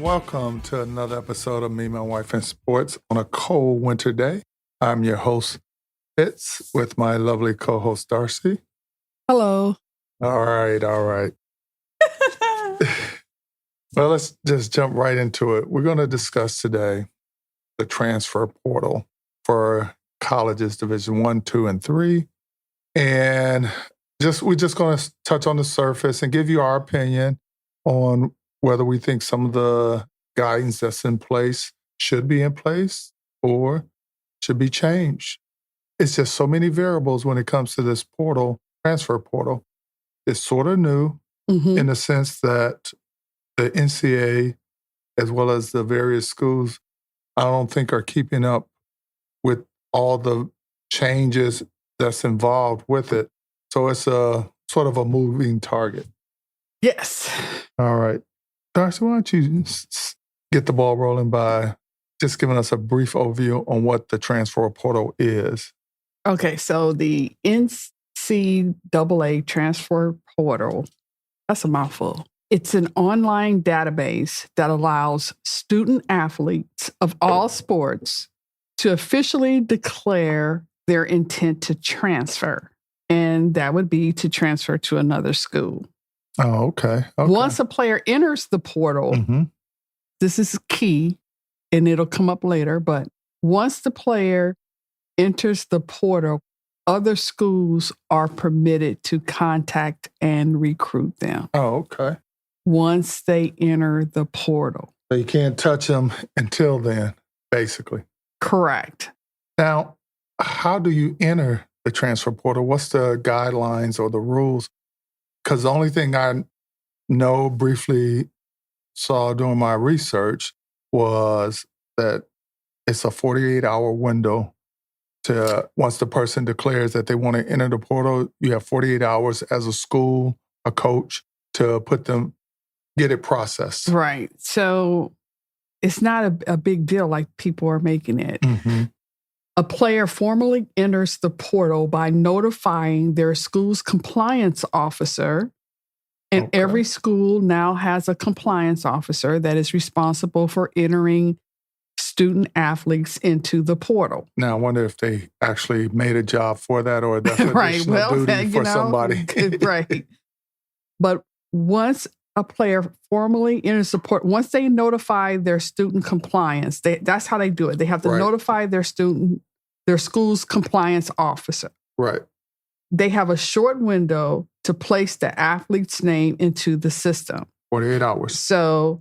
welcome to another episode of Me, My Wife, and Sports on a cold winter day. I'm your host, Fitz, with my lovely co-host, Darci. Hello. All right. Well, let's just jump right into it. We're going to discuss today the transfer portal for colleges, Division 1, 2, and 3. And we're just going to touch on the surface and give you our opinion on whether we think some of the guidance that's in place should be in place or should be changed. It's just so many variables when it comes to this portal, transfer portal. It's sort of new in the sense that the NCAA, as well as the various schools, I don't think are keeping up with all the changes that's involved with it. So it's a sort of a moving target. Yes. All right. Darci, why don't you get the ball rolling by just giving us a brief overview on what the transfer portal is? Okay, so the NCAA Transfer Portal, that's a mouthful. It's an online database that allows student athletes of all sports to officially declare their intent to transfer. And that would be to transfer to another school. Oh, okay. Once a player enters the portal, this is key, and it'll come up later, but once the player enters the portal, other schools are permitted to contact and recruit them. Oh, okay. Once they enter the portal. So you can't touch them until then, basically. Correct. Now, how do you enter the transfer portal? What's the guidelines or the rules? Because the only thing I know briefly saw during my research was that it's a 48-hour window to once the person declares that they want to enter the portal, you have 48 hours as a school, a coach, to get it processed. Right. So it's not a big deal like people are making it. A player formally enters the portal by notifying their school's compliance officer. And every school now has a compliance officer that is responsible for entering student athletes into the portal. Now, I wonder if they actually made a job for that or that's an additional duty for somebody. Right. But once a player formally enters the portal, once they notify their student compliance, that's how they do it. They have to notify their school's compliance officer. Right. They have a short window to place the athlete's name into the system. 48 hours. So,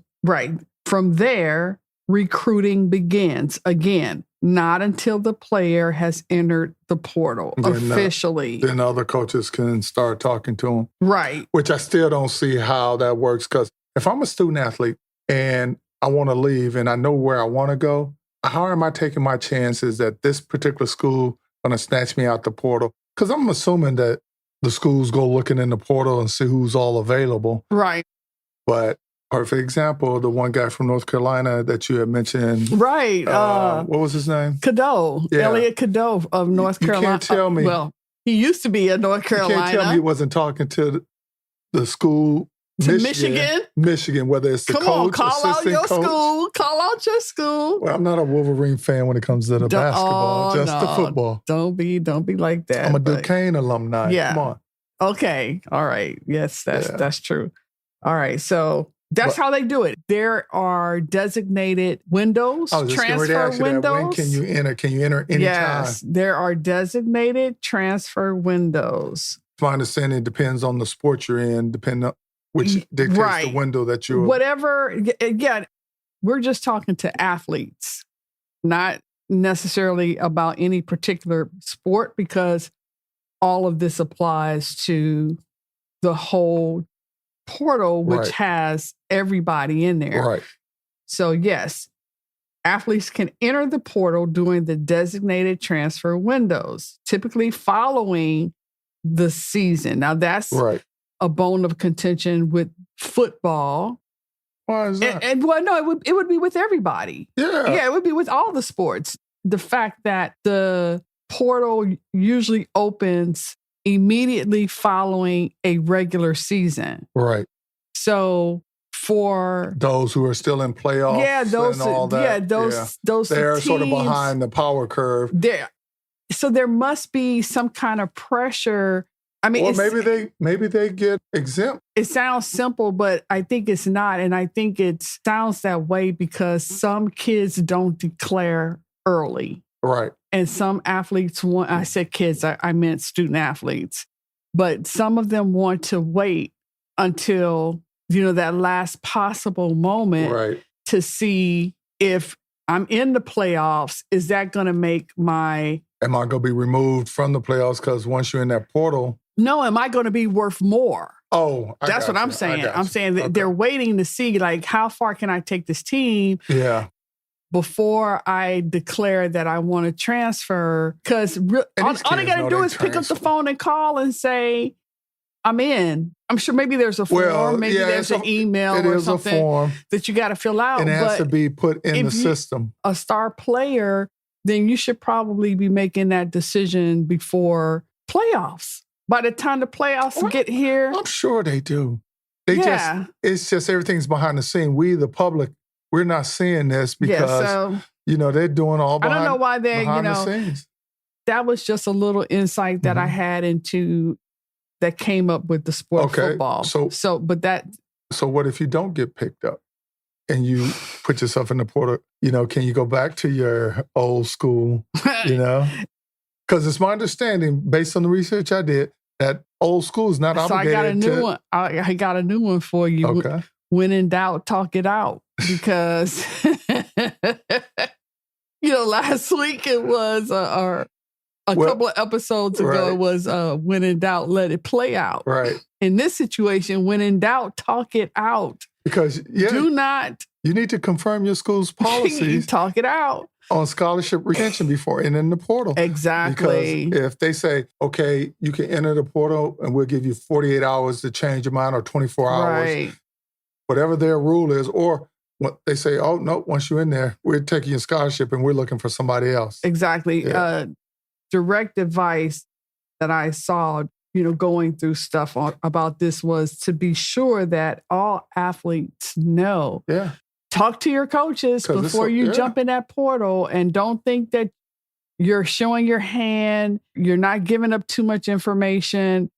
from there, recruiting begins. Again, not until the player has entered the portal officially. Then other coaches can start talking to them. Right. Which I still don't see how that works because if I'm a student athlete and I want to leave and I know where I want to go, how am I taking my chances that this particular school going to snatch me out the portal? Because I'm assuming that the schools go looking in the portal and see who's all available. Right. But perfect example, the one guy from North Carolina that you had mentioned. Right. What was his name? Cadeau. Yeah. Elliot Cadeau of North Carolina. You can't tell me. Well, he used to be in North Carolina. You can't tell me he wasn't talking to the school. Michigan, whether it's the coach, Come on, call out your coach. school. Call out your school. Well, I'm not a Wolverine fan when it comes to the basketball, just the football. Don't be like that. I'm a Duquesne alumni. Yeah. Come on. Okay. All right. Yes, that's true. All right. So that's how they do it. There are designated windows, transfer windows. When can you enter? Can you enter anytime? Yes, there are designated transfer windows. My understanding, it depends on the sport you're in, depending on which dictates the window that you're... Whatever. Again, we're just talking to athletes, not necessarily about any particular sport, because all of this applies to the whole portal, which has everybody in there. Right. So, yes, athletes can enter the portal during the designated transfer windows, typically following the season. Now, that's a bone of contention with football. Why is that? It would be with everybody. Yeah, it would be with all the sports. The fact that the portal usually opens immediately following a regular season. Right. So for those who are still in playoffs and all that. Those they're teams, sort of behind the power curve. So there must be some kind of pressure. I mean, or maybe they get exempt. It sounds simple, but I think it's not. And I think it sounds that way because some kids don't declare early. Right. And some athletes want, I said kids, I meant student athletes, but some of them want to wait until, that last possible moment to see if I'm in the playoffs. Is that going to make am I going to be removed from the playoffs? Because once you're in that portal. No, am I going to be worth more? Oh, that's what I'm saying. I'm saying that they're waiting to see, like, how far can I take this team? Yeah. Before I declare that I want to transfer. Because all they got to do is pick up the phone and call and say, I'm in. I'm sure maybe there's a form, maybe there's an email or something that you got to fill out. And it has to be put in the system. A star player, then you should probably be making that decision before playoffs. By the time the playoffs get here. I'm sure they do. It's just everything's behind the scene. We, the public, we're not seeing this because, they're doing all behind, I don't know why the scenes. That was just a little insight that I had into that came up with the sport of football. So what if you don't get picked up and you put yourself in the portal? Can you go back to your old school, Because it's my understanding, based on the research I did, that old school is not obligated. So I got a new one. I got a new one for you. Okay. When in doubt, talk it out. Because, last week it was, or a couple of episodes ago, it was when in doubt, let it play out. Right. In this situation, when in doubt, talk it out. Because, you need to confirm your school's policies. Talk it out. On scholarship retention before and in the portal. Exactly. Because if they say, okay, you can enter the portal and we'll give you 48 hours to change your mind or 24 hours, whatever their rule is, or what they say, oh, no, once you're in there, we're taking your scholarship and we're looking for somebody else. Exactly. Yeah. Direct advice that I saw, going through stuff about this was to be sure that all athletes know. Yeah. Talk to your coaches before you jump in that portal, and don't think that you're showing your hand. You're not giving up too much information.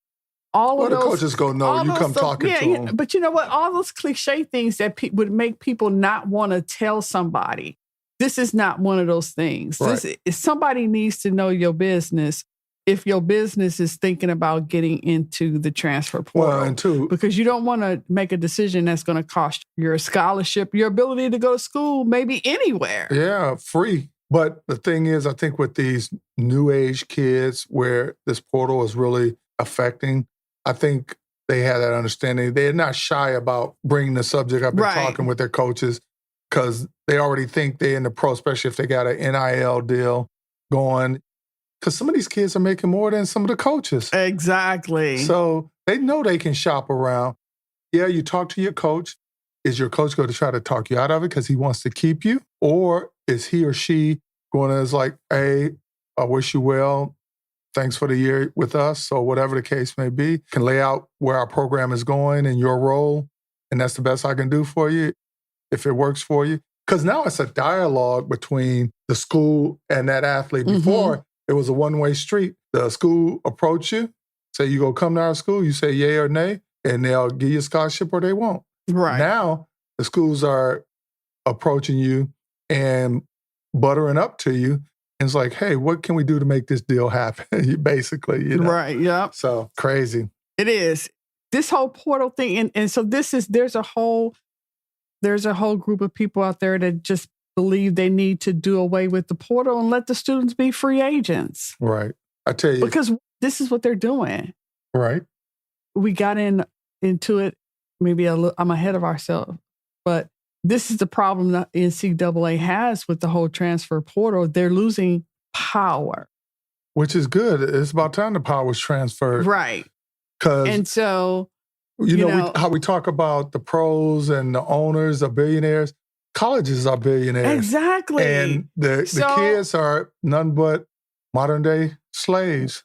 The coaches go, no, you come talking to them. But you know what? All those cliche things that would make people not want to tell somebody. This is not one of those things. Right. Somebody needs to know your business if your business is thinking about getting into the transfer portal. Because you don't want to make a decision that's going to cost your scholarship, your ability to go to school, maybe anywhere. Yeah, free. But the thing is, I think with these new age kids where this portal is really affecting, I think they had that understanding. They're not shy about bringing the subject up and talking with their coaches because they already think they're in the pro, especially if they got an NIL deal going. Because some of these kids are making more than some of the coaches. Exactly. So they know they can shop around. Yeah, you talk to your coach. Is your coach going to try to talk you out of it because he wants to keep you? Or is he or she going to like, hey, I wish you well. Thanks for the year with us, or whatever the case may be. Can lay out where our program is going and your role. And that's the best I can do for you if it works for you. Because now it's a dialogue between the school and that athlete. Before, it was a one-way street. The school approach you, say you go come to our school, you say yay or nay, and they'll give you a scholarship or they won't. Right. Now, the schools are approaching you and buttering up to you. And it's like, hey, what can we do to make this deal happen? Basically, Right, yeah. So, crazy. It is. This whole portal thing, and so there's a whole group of people out there that just believe they need to do away with the portal and let the students be free agents. Right. I tell you. Because this is what they're doing. Right. We got into it, maybe I'm ahead of ourselves, but this is the problem that NCAA has with the whole transfer portal. They're losing power. Which is good. It's about time the power was transferred. Right. And so, how we talk about the pros and the owners, the billionaires. Colleges are billionaires. Exactly. And the kids are none but modern day slaves.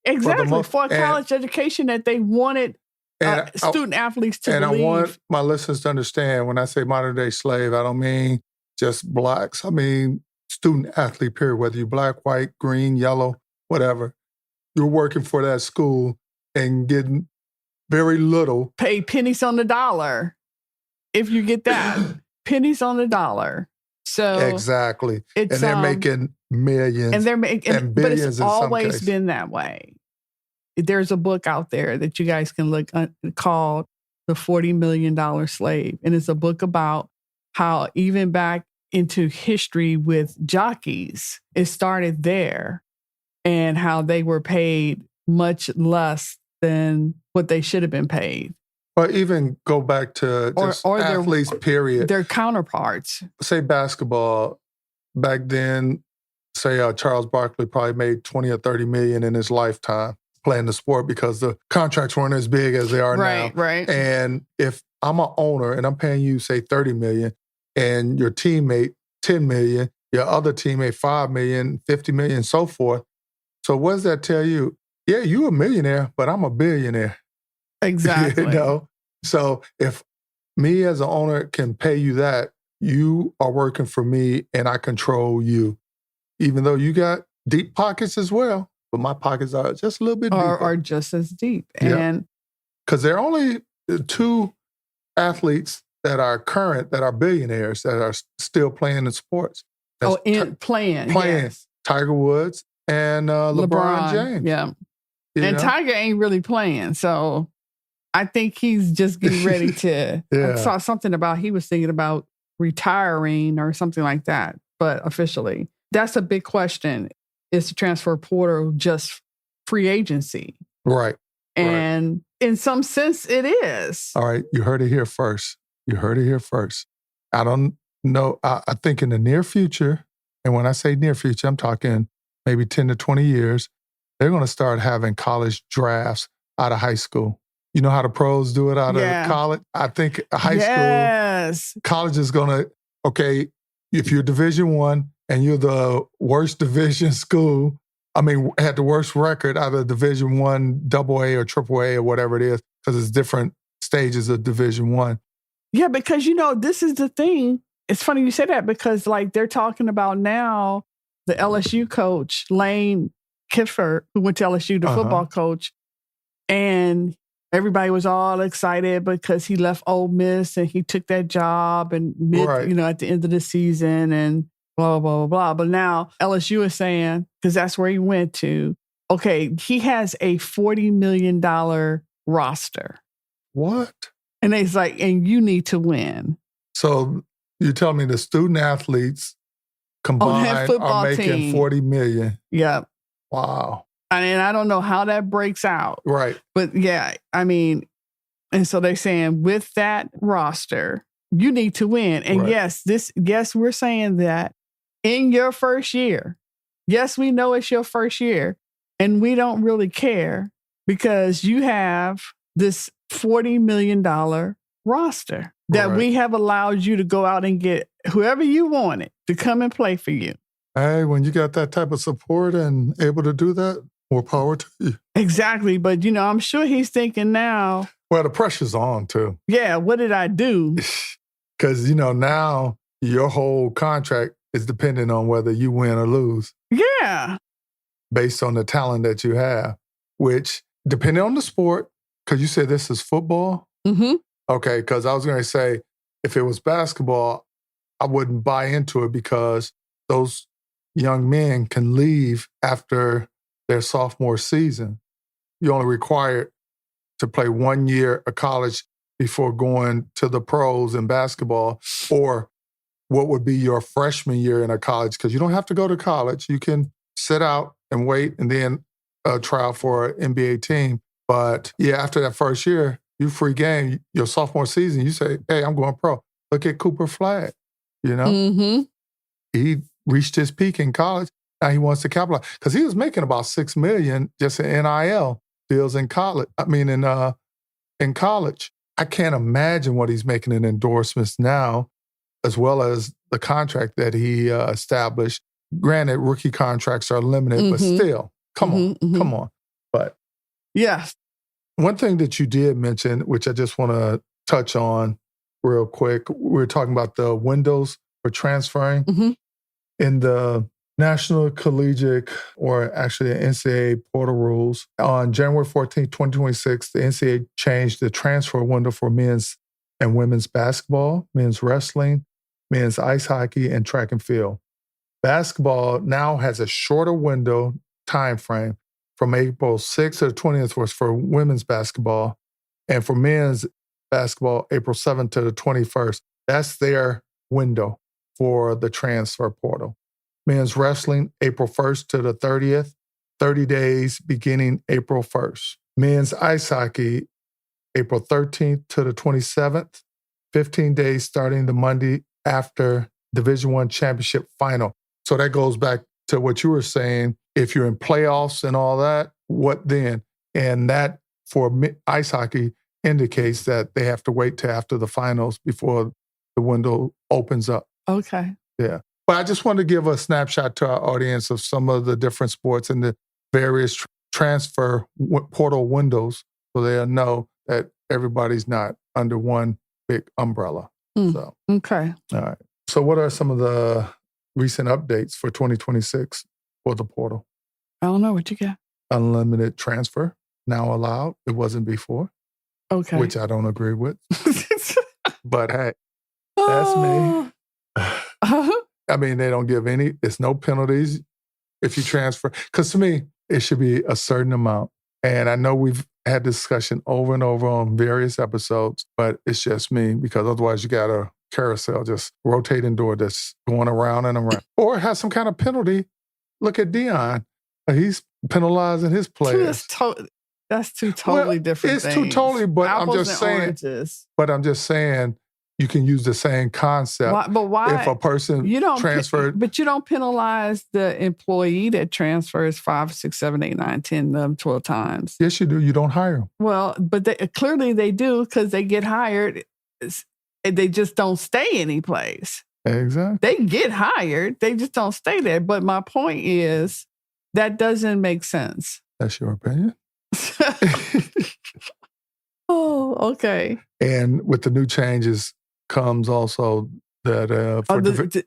Exactly. For a college education that they wanted student athletes to and believe. I want my listeners to understand, when I say modern day slave, I don't mean just blacks. I mean student athlete, period. Whether you're black, white, green, yellow, whatever. You're working for that school and getting very little. Pay pennies on the dollar if you get that. Pennies on the dollar. So exactly. And they're making millions and they're making, but it's always been been that way. There's a book out there that you guys can look called The $40 Million Slave. And it's a book about how even back into history with jockeys, it started there and how they were paid much less than what they should have been paid. Or even go back to just or athletes, period. Their counterparts. Say basketball. Back then, say Charles Barkley probably made 20 or 30 million in his lifetime playing the sport because the contracts weren't as big as they are now. Right. And if I'm an owner and I'm paying you, say, 30 million, and your teammate 10 million, your other teammate 5 million, 50 million, so forth. So what does that tell you? Yeah, you a millionaire, but I'm a billionaire. Exactly. You know? So if me as an owner can pay you that, you are working for me and I control you. Even though you got deep pockets as well, but my pockets are just a little bit deeper. Are just as deep. Yeah. And because there are only 2 athletes that are current, that are billionaires, that are still playing in sports. That's playing. Yes. Tiger Woods and LeBron James. Yeah. And Tiger ain't really playing. So I think he's just getting ready to. I saw something about he was thinking about retiring or something like that. But officially, that's a big question. Is the transfer portal just free agency? Right. And in some sense, it is. All right. You heard it here first. I don't know. I think in the near future, and when I say near future, I'm talking maybe 10 to 20 years, they're going to start having college drafts out of high school. You know how the pros do it out of college? I think high school, college is going to, okay, if you're Division I and you're the worst division school, had the worst record out of Division I, AA or AAA or whatever it is, because it's different stages of Division I. Yeah, because, this is the thing. It's funny you say that because, they're talking about now the LSU coach, Lane Kiffin, who went to LSU, the football coach, and everybody was all excited because he left Ole Miss and he took that job and at the end of the season and blah, blah, blah, blah. But now LSU is saying, because that's where he went to, okay, he has a $40 million roster. What? And it's and you need to win. So you tell me the student athletes combined are making $40 million. Yep. Wow. And I don't know how that breaks out. Right. But yeah, and so they're saying with that roster, you need to win. And yes, we're saying that in your first year. Yes, we know it's your first year and we don't really care because you have this $40 million roster that we have allowed you to go out and get whoever you wanted to come and play for you. Hey, when you got that type of support and able to do that, more power to you. Exactly. But, I'm sure he's thinking now. Well, the pressure's on, too. Yeah, what did I do? Because, now your whole contract is dependent on whether you win or lose. Yeah. Based on the talent that you have, which, depending on the sport, because you said this is football? Mm-hmm. Okay, because I was going to say, if it was basketball, I wouldn't buy into it because those young men can leave after their sophomore season. You're only required to play 1 year of college before going to the pros in basketball, or what would be your freshman year in a college, because you don't have to go to college. You can sit out and wait and then try out for an NBA team. But yeah, after that first year, you free game. Your sophomore season, you say, hey, I'm going pro. Look at Cooper Flagg, Mm-hmm. He reached his peak in college. Now he wants to capitalize because he was making about $6 million just in NIL deals in college. In college, I can't imagine what he's making in endorsements now, as well as the contract that he established. Granted, rookie contracts are limited, but still, come on. But yes, one thing that you did mention, which I just want to touch on real quick, we were talking about the windows for transferring. Mm-hmm. In the National Collegiate, or actually the NCAA portal rules, on January 14, 2026, the NCAA changed the transfer window for men's and women's basketball, men's wrestling, men's ice hockey, and track and field. Basketball now has a shorter window time frame from April 6th to the 20th was for women's basketball, and for men's basketball, April 7th to the 21st. That's their window for the transfer portal. Men's wrestling, April 1st to the 30th, 30 days beginning April 1st. Men's ice hockey, April 13th to the 27th, 15 days starting the Monday after Division I championship final. So that goes back to what you were saying. If you're in playoffs and all that, what then? And that for ice hockey indicates that they have to wait till after the finals before the window opens up. Okay. Yeah. But I just want to give a snapshot to our audience of some of the different sports and the various transfer portal windows so they'll know that everybody's not under one big umbrella. So, okay. All right. So what are some of the recent updates for 2026 for the portal? I don't know what you got. Unlimited transfer, now allowed. It wasn't before. Okay. Which I don't agree with. But hey, that's me. I mean, they don't give it's no penalties if you transfer. Because to me, it should be a certain amount. And I know we've had discussion over and over on various episodes, but it's just me because otherwise you got a carousel just rotating door that's going around and around. Or it has some kind of penalty. Look at Dion. He's penalizing his players. That's two totally different things. It's two totally, but Apples I'm just saying. Oranges. But I'm just saying you can use the same concept. But why? If a person transferred. But you don't penalize the employee that transfers 5, 6, 7, 8, 9, 10, 12 times. Yes, you do. You don't hire them. Well, but clearly they do because they get hired. They just don't stay anyplace. Exactly. They get hired. They just don't stay there. But my point is that doesn't make sense. That's your opinion? Oh, okay. And with the new changes comes also that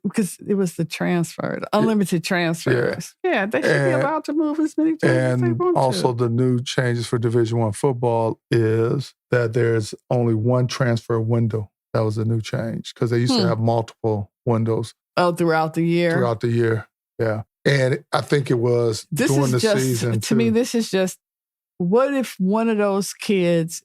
because it was the transfer, the unlimited transfers. Yeah, they should be allowed to move as many times as they want to. And also the new changes for Division I football is that there's only one transfer window. That was a new change because they used to have multiple windows. Oh, throughout the year? Throughout the year, yeah. And I think it was during the season. To me, this is just, what if one of those kids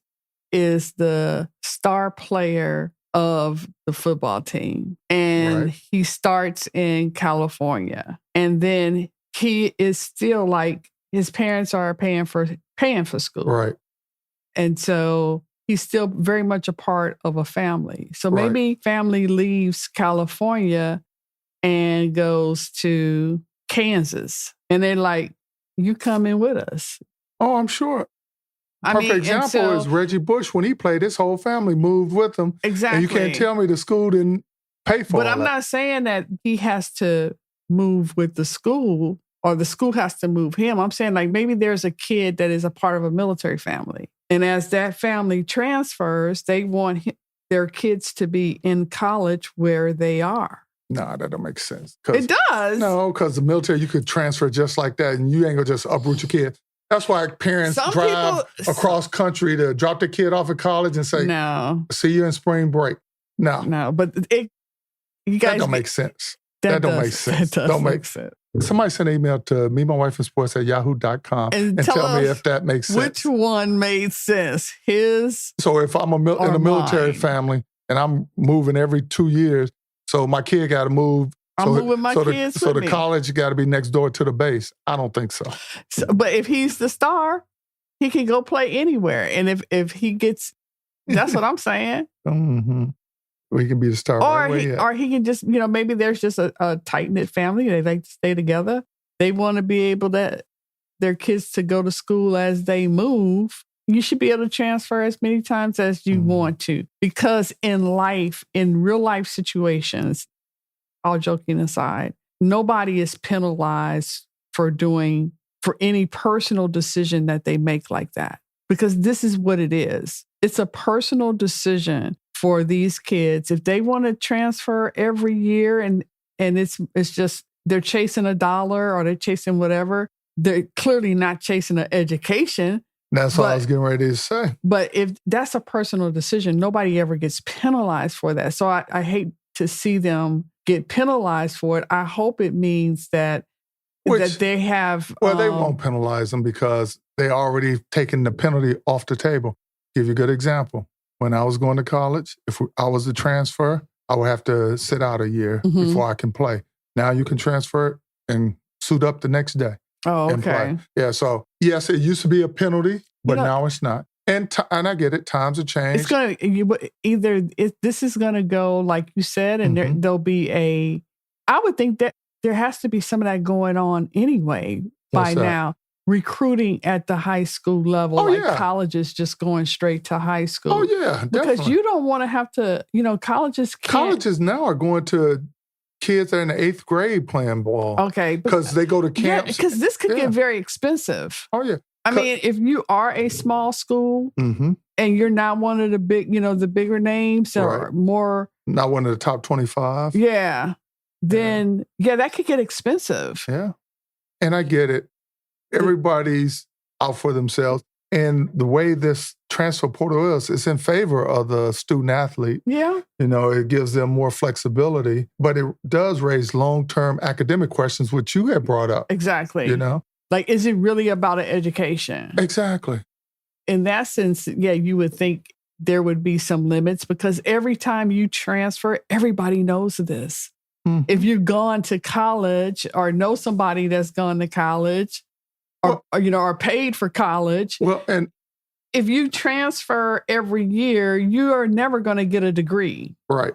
is the star player of the football team and he starts in California and then he is still like his parents are paying for school. Right. And so he's still very much a part of a family. So maybe family leaves California and goes to Kansas and they're like, you come in with us. Oh, I'm sure. Perfect example is Reggie Bush. When he played, his whole family moved with him. Exactly. And you can't tell me the school didn't pay for it. But I'm not saying that he has to move with the school or the school has to move him. I'm saying like maybe there's a kid that is a part of a military family. And as that family transfers, they want their kids to be in college where they are. No, that don't make sense. It does. No, because the military, you could transfer just like that and you ain't going to just uproot your kid. That's why parents drive across country to drop their kid off at college and say, "No, see you in spring break." No, but you guys, that don't make sense. That don't make sense. That don't make sense. Somebody send an email to memywifeandsports@yahoo.com and tell me if that makes sense. Which one made sense? So if I'm in a military family and I'm moving every 2 years, so my kid got to move. I'm moving my kids So the college got to be next door to the base. I don't think so. But if he's the star, he can go play anywhere. And if he gets, that's what I'm saying. Mm-hmm. Well, he can be the star. Or he can just, maybe there's just a tight-knit family. They like to stay together. They want to be able to, their kids to go to school as they move. You should be able to transfer as many times as you want to. Because in real life situations, all joking aside, nobody is penalized for any personal decision that they make like that. because this is what it is. It's a personal decision for these kids. If they want to transfer every year and it's just they're chasing a dollar or they're chasing whatever, they're clearly not chasing an education. That's what I was getting ready to say. But if that's a personal decision, nobody ever gets penalized for that. So I hate to see them get penalized for it. I hope it means that they have... Well, they won't penalize them because they already taken the penalty off the table. Give you a good example. When I was going to college, if I was to transfer, I would have to sit out a year before I can play. Now you can transfer and suit up the next day. Oh, okay. Yeah, so yes, it used to be a penalty, but now it's not. And I get it. Times have changed. It's going to this is going to go like you said, and there'll be I would think that there has to be some of that going on anyway by now. Recruiting at the high school level, colleges just going straight to high school. Oh yeah, definitely. Because you don't want to have to. Colleges can't. Colleges now are going to kids that are in the 8th grade playing ball. Okay. Because they go to camps. Because this could get very expensive. Oh, yeah. I mean, if you are a small school and you're not one of the big, the bigger names or more. Not one of the top 25. Yeah. Then, that could get expensive. Yeah. And I get it. Everybody's out for themselves. And the way this transfer portal is, it's in favor of the student athlete. Yeah. It gives them more flexibility, but it does raise long-term academic questions, which you had brought up. Exactly. Like, is it really about an education? Exactly. In that sense, you would think there would be some limits because every time you transfer, everybody knows this. If you've gone to college or know somebody that's gone to college, or paid for college. Well, and if you transfer every year, you are never going to get a degree. Right.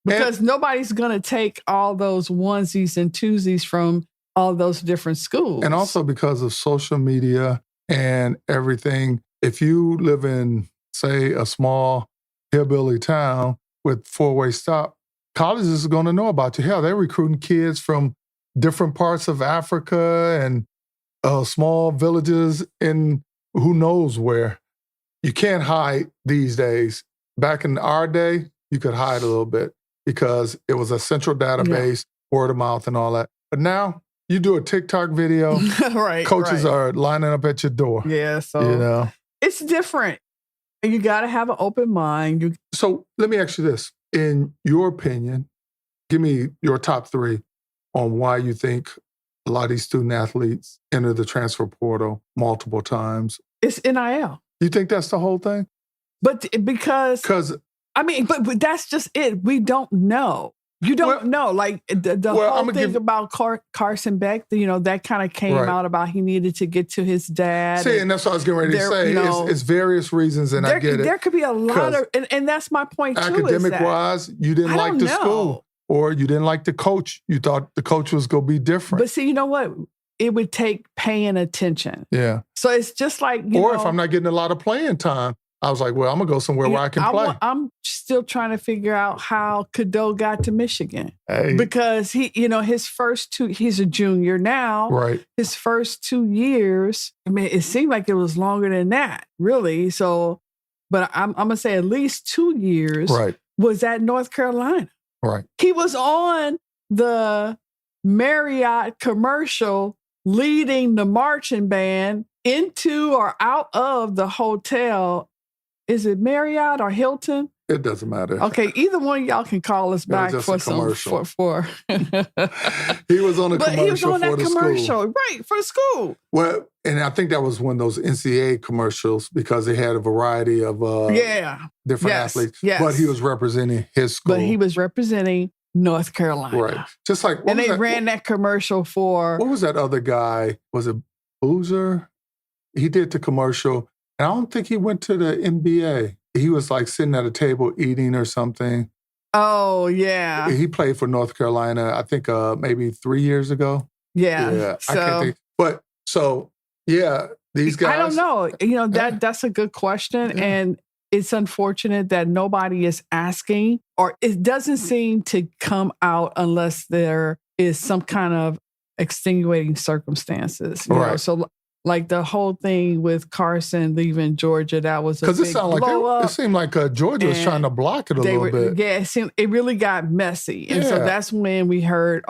Because nobody's going to take all those onesies and twosies from all those different schools. And also because of social media and everything, if you live in, say, a small hillbilly town with 4-way stop, colleges are going to know about you. Hell, they're recruiting kids from different parts of Africa and small villages in who knows where. You can't hide these days. Back in our day, you could hide a little bit because it was a central database, word of mouth and all that. But now you do a TikTok video, coaches are lining up at your door. Yeah, so it's different. You got to have an open mind. So let me ask you this. In your opinion, give me your top 3 on why you think a lot of these student athletes enter the transfer portal multiple times. It's NIL. You think that's the whole thing? But because but that's just it. We don't know. You don't know. Like the whole thing about Carson Beck, that kind of came out about he needed to get to his dad. See, and that's what I was getting ready to say. It's various reasons, and I get it. There could be a lot of, and that's my point too. Academic-wise, you didn't like the school. Or you didn't like the coach. You thought the coach was going to be different. But see, you know what? It would take paying attention. Yeah. So it's just like, if I'm not getting a lot of playing time, I was like, well, I'm going to go somewhere where I can play. I'm still trying to figure out how Cadeau got to Michigan. Hey. Because his first 2, he's a junior now. Right. His first 2 years, it seemed like it was longer than that, really. So, but I'm going to say at least 2 years was at North Carolina. Right. He was on the Marriott commercial leading the marching band into or out of the hotel. Is it Marriott or Hilton? It doesn't matter. Okay, either one of y'all can call us back for some for. He was on a commercial but he was on that commercial, school. Right, for the school. Well, and I think that was one of those NCAA commercials because they had a variety of different athletes. Yes. But he was representing his school. But he was representing North Carolina. Right. Just like and they ran that commercial for what was that other guy? Was it Boozer? He did the commercial. And I don't think he went to the NBA. He was like sitting at a table eating or something. Oh, yeah. He played for North Carolina, I think maybe 3 years ago. Yeah. I can't think. But these guys. I don't know. That's a good question. Yeah. And it's unfortunate that nobody is asking, or it doesn't seem to come out unless there is some kind of extenuating circumstances. You know? So Like the whole thing with Carson leaving Georgia, that was a big blow up. It seemed like Georgia was trying to block it a little bit. Yeah, it really got messy. And so that's when we heard,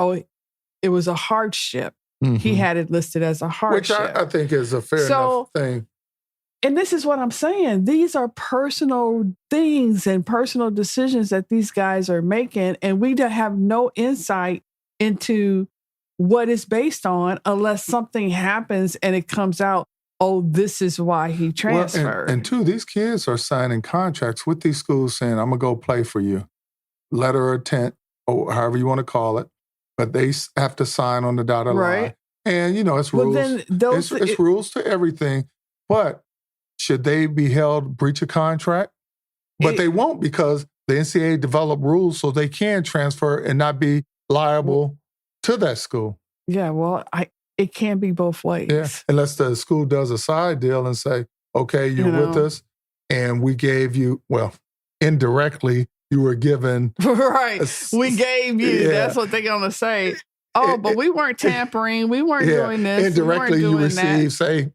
it was a hardship. Mm-hmm. He had it listed as a hardship. Which I think is a fair enough thing. And this is what I'm saying. These are personal things and personal decisions that these guys are making. And we don't have no insight into what it's based on unless something happens and it comes out, this is why he transferred. And two, these kids are signing contracts with these schools saying, I'm going to go play for you. Letter of intent, or however you want to call it. But they have to sign on the dotted line. And, it's rules. It's rules to everything. But should they be held breach of contract? But they won't, because the NCAA developed rules so they can transfer and not be liable to that school. Yeah, well, it can be both ways. Yeah, unless the school does a side deal and say, okay, you're with us, and we gave you, indirectly, you were given. Right, we gave you. Yeah. That's what they're going to say. But we weren't tampering. We weren't doing this. Indirectly, you received, say,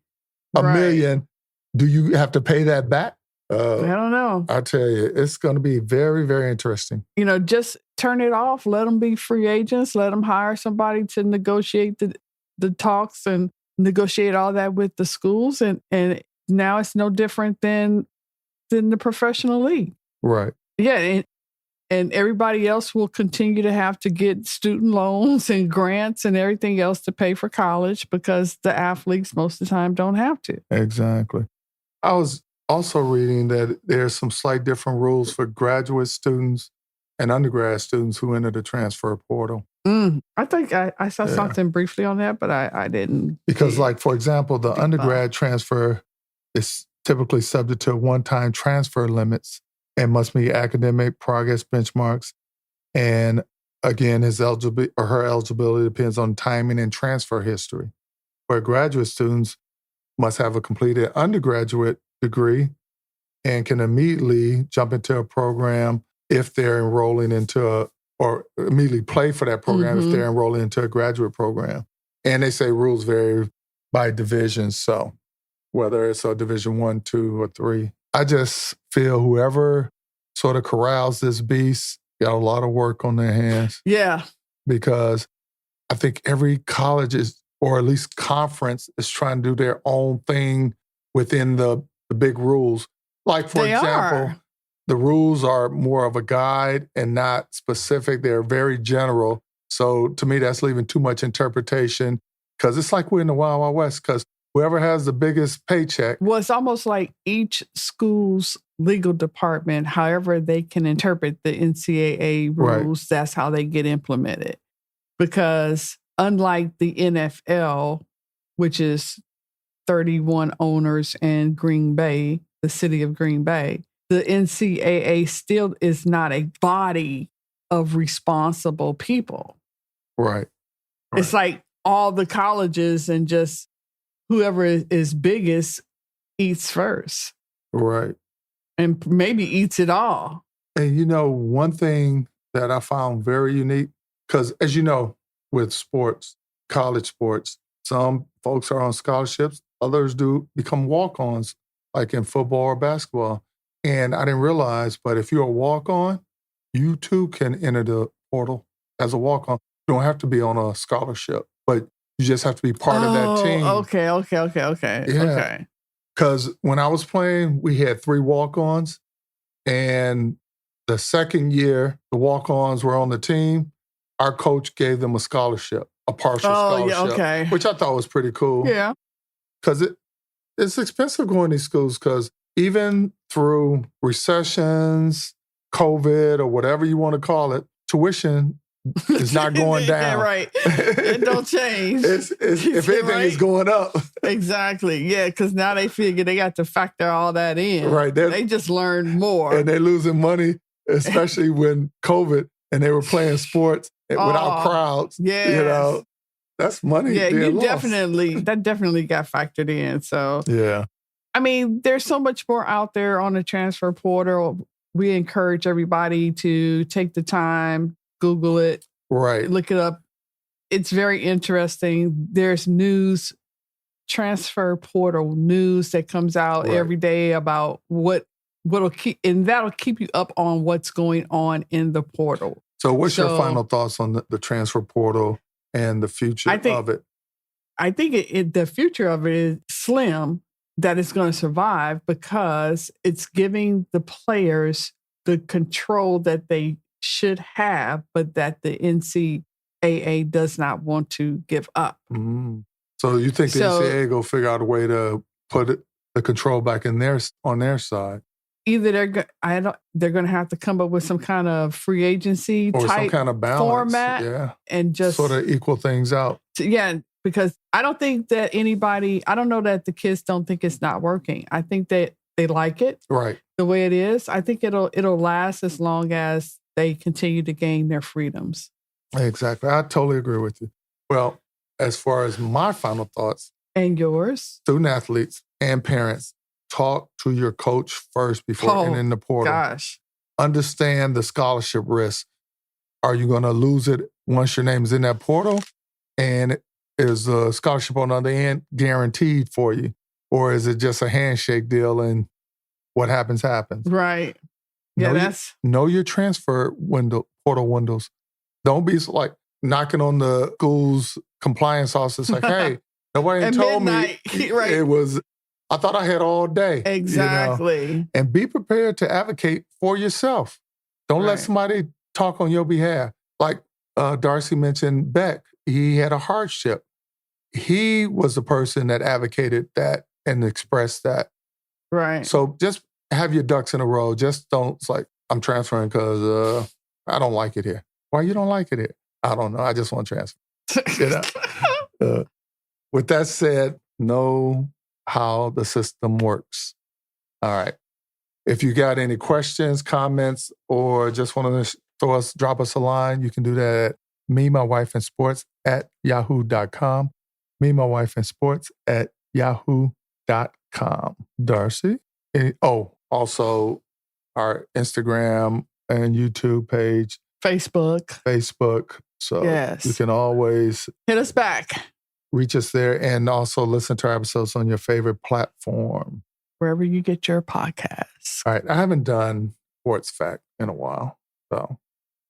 $1 million. Do you have to pay that back? I don't know. I tell you, it's going to be very, very interesting. Just turn it off. Let them be free agents. Let them hire somebody to negotiate the talks and negotiate all that with the schools. And now it's no different than the professional league. Right. Yeah. And everybody else will continue to have to get student loans and grants and everything else to pay for college because the athletes most of the time don't have to. Exactly. I was also reading that there's some slight different rules for graduate students and undergrad students who enter the transfer portal. I think I saw something briefly on that, but I didn't. Because, for example, the undergrad transfer is typically subject to one-time transfer limits and must meet academic progress benchmarks. And again, his eligibility or her eligibility depends on timing and transfer history. Where graduate students must have a completed undergraduate degree and can immediately jump into a program if they're enrolling into or immediately play for that program if they're enrolling into a graduate program. And they say rules vary by division. So whether it's a division 1, 2, or 3, I just feel whoever sort of corrals this beast got a lot of work on their hands. Yeah. Because I think every college is, or at least conference, is trying to do their own thing within the big rules. Like, for example, the rules are more of a guide and not specific. They're very general. So to me, that's leaving too much interpretation because it's like we're in the Wild Wild West because whoever has the biggest paycheck. Well, it's almost like each school's legal department, however they can interpret the NCAA rules, that's how they get implemented. Because unlike the NFL, which is 31 owners in Green Bay, the city of Green Bay, the NCAA still is not a body of responsible people. Right. It's like all the colleges and just whoever is biggest eats first. Right. And maybe eats it all. And one thing that I found very unique, because as you know, with sports, college sports, some folks are on scholarships, others do become walk-ons, like in football or basketball. And I didn't realize, but if you're a walk-on, you too can enter the portal as a walk-on. You don't have to be on a scholarship, but you just have to be part of that team. Okay. Yeah. Okay. Because when I was playing, we had 3 walk-ons. And the second year, the walk-ons were on the team. Our coach gave them a scholarship, a partial scholarship, which I thought was pretty cool. Yeah. Because it's expensive going to these schools because even through recessions, COVID, or whatever you want to call it, tuition is not going down. Right. It don't change. If anything, it's going up. Exactly. Yeah, because now they figure they got to factor all that in. Right. They just learned more. And they're losing money, especially when COVID, and they were playing sports without crowds. Yeah. That's money. Yeah, lost. that definitely got factored in. So yeah. I mean, there's so much more out there on the transfer portal. We encourage everybody to take the time, Google it, right? Look it up. It's very interesting. There's news transfer portal news that comes out every day about what'll keep, and that'll keep you up on what's going on in the portal. So what's your final thoughts on the transfer portal and the future of it? I think the future of it is slim, that it's going to survive because it's giving the players the control that they should have, but that the NCAA does not want to give up. Mm. So you think the NCAA will figure out a way to put the control back on their side? Either they're going to have to come up with some kind of free agency or type some kind of balance format, and just sort of equal things out. Because I don't think that I don't know that the kids don't think it's not working. I think that they like it the way it is. I think it'll last as long as they continue to gain their freedoms. Exactly. I totally agree with you. Well, as far as my final thoughts. And yours? Student athletes and parents, talk to your coach first before entering the portal. Gosh. Understand the scholarship risk. Are you going to lose it once your name is in that portal? And is the scholarship on the other end guaranteed for you? Or is it just a handshake deal and what happens, happens? Right. Yeah, know your transfer portal windows. Don't be like knocking on the school's compliance office like, hey, nobody told me it was, I thought I had all day. Exactly. You know? And be prepared to advocate for yourself. Don't let somebody talk on your behalf. Like Darci mentioned Beck, he had a hardship. He was the person that advocated that and expressed that. Right. So just have your ducks in a row. Just don't, it's like, I'm transferring because I don't like it here. Why you don't like it here? I don't know. I just want to transfer. With that said, know how the system works. All right. If you got any questions, comments, or just want to drop us a line, you can do that at memywifeandsports@yahoo.com. memywifeandsports@yahoo.com. Darci? Also our Instagram and YouTube page. Facebook. So you can always hit us back. Reach us there and also listen to our episodes on your favorite platform. Wherever you get your podcasts. All right. I haven't done Sports Fact in a while, so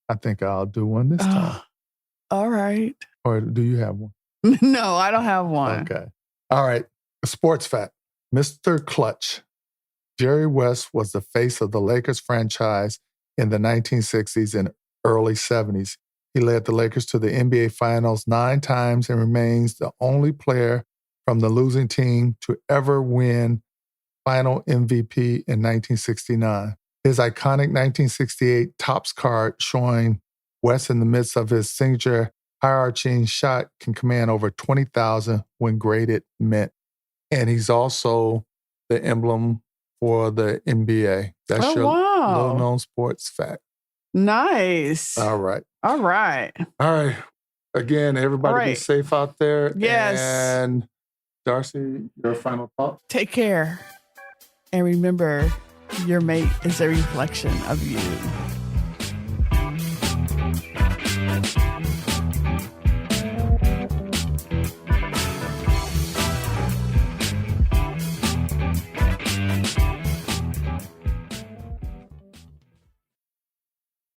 I think I'll do one this time. All right. Or do you have one? No, I don't have one. Okay. All right. Sports Fact. Mr. Clutch. Jerry West was the face of the Lakers franchise in the 1960s and early 70s. He led the Lakers to the NBA Finals 9 times and remains the only player from the losing team to ever win Final MVP in 1969. His iconic 1968 Topps card showing West in the midst of his signature high-arching shot can command over 20,000 when graded mint. And he's also the emblem for the NBA. That's little-known sports fact. Nice. All right. Again, everybody be safe out there. Yes. And Darci, your final thoughts? Take care. And remember, your mate is a reflection of you.